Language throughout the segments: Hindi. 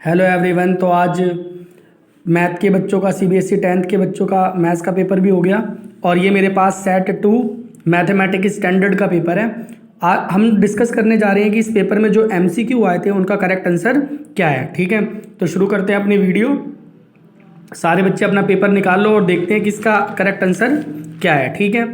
Hello everyone. तो आज मैथ के बच्चों का सीबीएसई 10th के बच्चों का मैथ्स का पेपर भी हो गया और ये मेरे पास सेट 2 मैथमेटिक्स स्टैंडर्ड का पेपर है। हम डिस्कस करने जा रहे हैं कि इस पेपर में जो एमसीक्यू आए थे उनका करेक्ट आंसर क्या है। ठीक है, तो शुरू करते हैं अपनी वीडियो। सारे बच्चे अपना पेपर निकाल लो और देखते हैं कि इसका करेक्ट आंसर क्या है। ठीक है,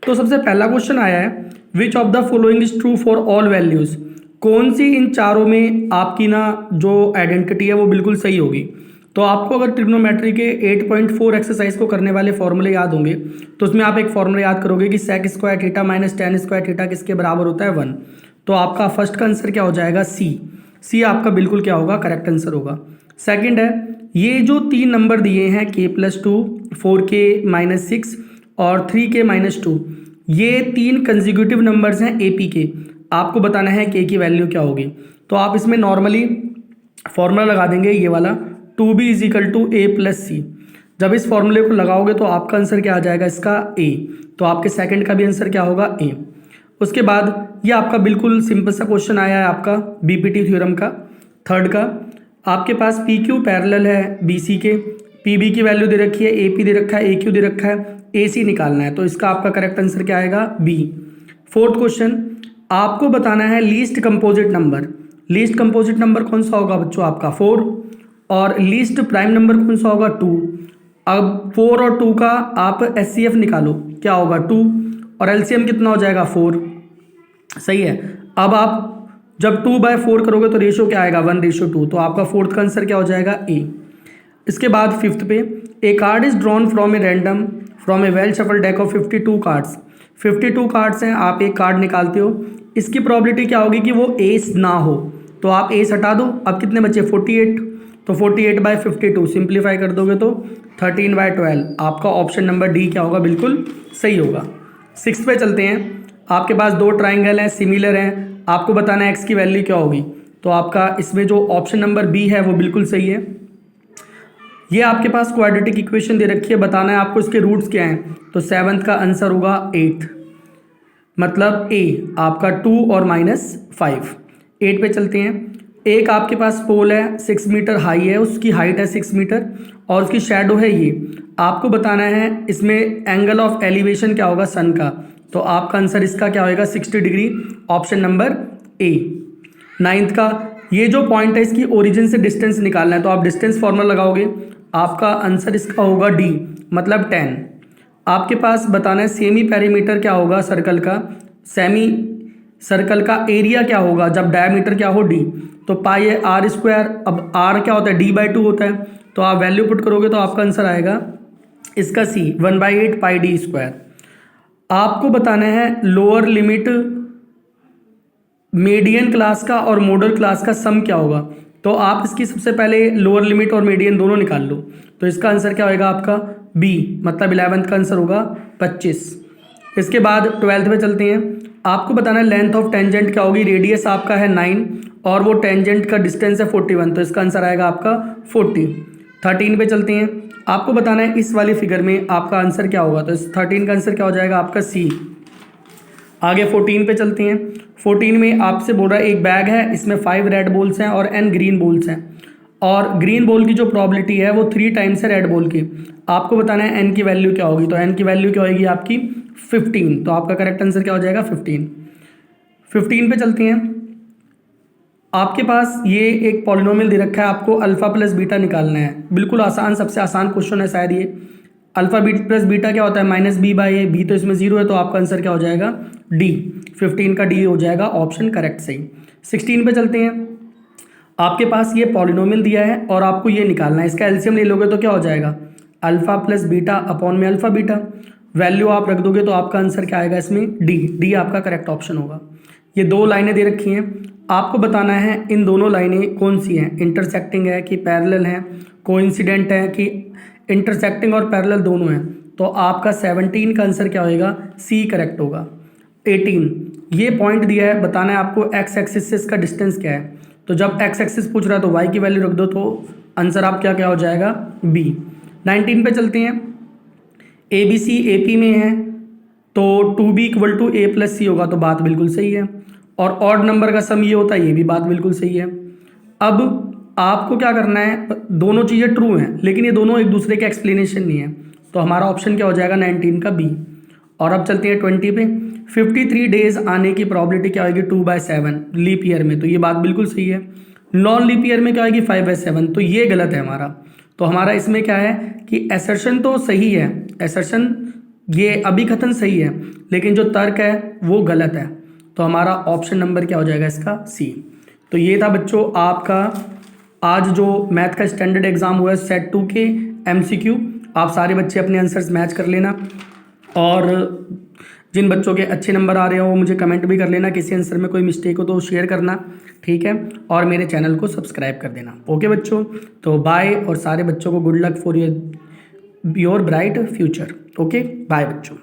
तो सबसे पहला क्वेश्चन आया है, which of the following is true for all values. कौन सी इन चारों में आपकी ना जो आइडेंटिटी है वो बिल्कुल सही होगी। तो आपको अगर ट्रिग्नोमेट्री के 8.4 एक्सरसाइज को करने वाले फॉर्मूले याद होंगे तो उसमें आप एक फॉर्मूला याद करोगे कि sec square theta minus tan square theta किसके बराबर होता है 1। तो आपका फर्स्ट का आंसर क्या हो जाएगा सी आपका बिल्कुल क्या होगा, करेक्ट आंसर होगा। सेकंड है, ये जो तीन नंबर दिए हैं k+2, 4k - 6 और 3k-2, ये तीन कंसेक्यूटिव नंबर्स हैं AP के। आपको बताना है k की वैल्यू क्या होगी। तो आप इसमें नॉर्मली फॉर्मूला लगा देंगे ये वाला 2b = a+c। जब इस फॉर्मूले को लगाओगे तो आपका आंसर क्या आ जाएगा, इसका a। तो आपके सेकंड का भी आंसर क्या होगा, a। उसके बाद ये आपका बिल्कुल सिंपल सा क्वेश्चन आया है आपका बीपीटी थ्योरम का। थर्ड का, आपके पास PQ पैरेलल है BC के, PB की वैल्यू दे रखी है, AP दे रखा है, AQ दे रखा है, AC निकालना है। तो इसका आपका करेक्ट आंसर क्या आएगा, B। फोर्थ क्वेश्चन, आपको बताना है least composite number. Least composite number कौन सा होगा बच्चों, आपका 4। और लीस्ट प्राइम नंबर कौन सा होगा, 2। अब 4 और 2 का आप HCF निकालो, क्या होगा 2 और LCM कितना हो जाएगा 4। सही है। अब आप जब 2/4 करोगे तो रेशो क्या आएगा, 1:2। तो आपका फोर्थ का आंसर क्या हो जाएगा, A। इसके बाद फिफ्थ पे, a card is drawn from a well shuffle deck of 52 cards. 52 cards हैं, आप एक कार्ड निकालते हो, इसकी प्रोबेबिलिटी क्या होगी कि वो एस ना हो। तो आप एस हटा दो, अब कितने बचे 48। तो 48/52 सिंप्लीफाई कर दोगे तो 13/12। आपका ऑप्शन नंबर डी क्या होगा, बिल्कुल सही होगा। सिक्स पे चलते हैं। आपके पास दो ट्राइंगल हैं, सिमिलर हैं, आपको बताना है एक्स की वैल्यू क्या होगी। तो आपका इसमें जो ऑप्शन नंबर बी है वो बिल्कुल सही है। ये आपके पास क्वाड्रेटिक इक्वेशन दे रखी है, बताना है आपको इसके रूट्स क्या हैं। तो सेवंथ का आंसर होगा 8, मतलब ए आपका 2 और -5। 8 पे चलते हैं। एक आपके पास पोल है 6 मीटर हाई है, उसकी हाइट है 6 मीटर और उसकी शैडो है ये। आपको बताना है इसमें एंगल ऑफ एलिवेशन क्या होगा सन का। तो आपका आंसर इसका क्या होगा, 60 degree, option number A. Ninth का, ये जो पॉइंट है इसकी ओरिजिन से डिस्टेंस निकालना है, तो आप डिस्टेंस फॉर्मूला लगाओगे, आपका आंसर इसका होगा डी, मतलब 10। आपके पास बताना है सेमी पेरीमीटर क्या होगा सर्कल का, सेमी सर्कल का एरिया क्या होगा जब डायमीटर क्या हो डी। तो पाई है r²। अब r क्या होता है, d/2 होता है। तो आप वैल्यू पुट करोगे तो आपका आंसर आएगा इसका C, 1/8 πd²। आपको बताना है लोअर लिमिट मीडियन क्लास का और मॉडल क्लास का सम क्या होगा। तो आप इसकी सबसे पहले लोअर लिमिट और मीडियन दोनों निकाल लो। तो इसका आंसर क्या होगा आपका बी, मतलब 11th का आंसर होगा 25। इसके बाद 12th पे चलते हैं। आपको बताना है लेंथ ऑफ टेंजेंट क्या होगी। रेडियस आपका है 9 और वो टेंजेंट का डिस्टेंस है 41, तो इसका आंसर आएगा आपका 40। 13 पे चलते हैं। आपको बताना है इस वाली फिगर में आपका आंसर क्या होगा। तो इस 13 का आंसर क्या हो जाएगा आपका सी। आगे 14 पे चलते हैं। 14 में आपसे बोल रहा है एक बैग है, इसमें 5 रेड बॉल्स हैं और n ग्रीन बॉल्स हैं, और ग्रीन बॉल की जो प्रोबेबिलिटी है वो 3 टाइम्स है रेड बॉल की। आपको बताना है n की वैल्यू क्या होगी। तो n की वैल्यू क्या होगी आपकी 15। तो आपका करेक्ट आंसर क्या हो जाएगा 15। 15 पे चलते हैं। आपके पास ये एक पॉलिनोमियल दे रखा है, आपको अल्फा प्लस बीटा निकालना है। बिल्कुल आसान, सबसे आसान क्वेश्चन है शायद ये। अल्फा प्लस बीटा क्या होता है, -b/a। b तो इसमें 0 है, तो आपका आंसर क्या हो जाएगा डी, 15 का डी हो जाएगा ऑप्शन करेक्ट सही। 16 पे चलते हैं। आपके पास ये पॉलिनोमियल दिया है और आपको ये निकालना है, इसका एलसीएम ले लोगे तो क्या हो जाएगा अल्फा प्लस बीटा अपॉन में अल्फा बीटा। वैल्यू आप रख दोगे तो आपका आंसर क्या आएगा इसमें डी आपका करेक्ट ऑप्शन होगा। ये दो लाइनें दे रखी हैं, आपको बताना है इन दोनों लाइनें कौन सी हैं, इंटरसेक्टिंग है कि पैरेलल है, कोइंसिडेंट है कि इंटरसेक्टिंग और पैरेलल दोनों हैं। तो आपका 17 का आंसर क्या होएगा, सी करेक्ट होगा। 18, ये पॉइंट दिया है, बताना है आपको एक्स एक्सिस से इसका डिस्टेंस क्या है। तो जब एक्स एक्सिस पूछ रहा है तो वाई की वैल्यू रख दो, तो आंसर आप क्या क्या हो जाएगा बी। 19 पे चलते हैं। ABC AP में है तो 2b = a+c होगा, तो बात बिल्कुल सही है। और ऑड नंबर का सम ये होता है, ये भी बात बिल्कुल सही है। अब आपको क्या करना है, दोनों चीज़ें ट्रू हैं लेकिन ये दोनों एक दूसरे के एक्सप्लेनेशन नहीं है, तो हमारा ऑप्शन क्या हो जाएगा 19 का बी। और अब चलते हैं 20 पे। 53 डेज आने की प्रॉबिलिटी क्या होगी 2/7 लीप ईयर में, तो ये बात बिल्कुल सही है। नॉन लीप ईयर में क्या होगी 5/7, तो ये गलत है हमारा। तो हमारा इसमें क्या है कि एसर्शन तो सही है, एसर्शन ये अभी कथन सही है लेकिन जो तर्क है वो गलत है, तो हमारा ऑप्शन नंबर क्या हो जाएगा इसका सी। तो ये था बच्चों आपका आज जो मैथ का स्टैंडर्ड एग्जाम हुआ है सेट 2 के MCQ। आप सारे बच्चे अपने आंसर्स मैच कर लेना और जिन बच्चों के अच्छे नंबर आ रहे हो वो मुझे कमेंट भी कर लेना, किसी आंसर में कोई मिस्टेक हो तो शेयर करना, ठीक है। और मेरे चैनल को सब्सक्राइब कर देना। ओके बच्चों, तो बाय और सारे बच्चों को good luck for your bright future. Okay bye बच्चों।